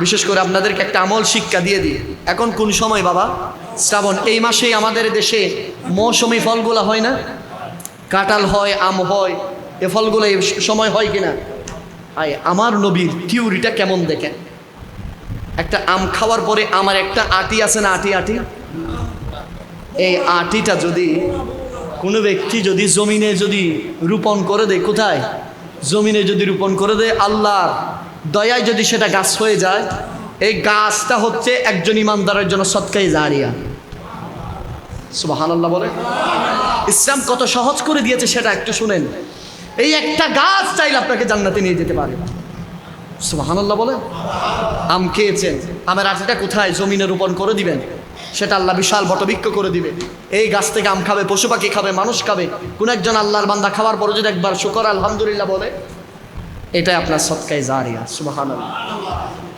বিশেষ করে আপনাদেরকে একটা আমল শিক্ষা দিয়ে দিই। এখন কোন সময় বাবা? শ্রাবণ। এই মাসেই আমাদের দেশে মৌসুমি ফলগুলো হয় না? কাঁঠাল হয়, আম হয়, এ ফলগুলো এই সময় হয় কিনা? আমার নবীর থিওরিটা কেমন দেখেন। একটা আম খাওয়ার পরে আমার একটা আটি আছে না, আটি, এই আটিটা যদি কোনো ব্যক্তি যদি জমিনে যদি রোপণ করে দেয়, কোথায়? জমিনে যদি রোপণ করে দেয়, আল্লাহর দয়ায় যদি সেটা গাছ হয়ে যায়, এই গাছটা হচ্ছে একজন ইমানদারের জন্য সদকায়ে জারিয়া। সুবহানাল্লাহ বলে। ইসলাম কত সহজ করে দিয়েছে সেটা একটু শুনেন। এই একটা গাছ চাইলে আপনাকে জান্নাতে নিয়ে যেতে পারে। সুবহানাল্লাহ বলে। আম খেয়েছেন, আমের আটিটা কোথায়? জমিনে রোপণ করে দিবেন, সেটা আল্লাহ বিশাল বটবৃক্ষ করে দিবে। এই গাছ থেকে আম খাবে, পশু পাখি খাবে, মানুষ খাবে। কোন একজন আল্লাহর বান্দা খাওয়ার পরে যদি একবার শুকর আলহামদুলিল্লাহ বলে, এটাই আপনার সদকায়ে জারিয়া। সুবহানাল্লাহ।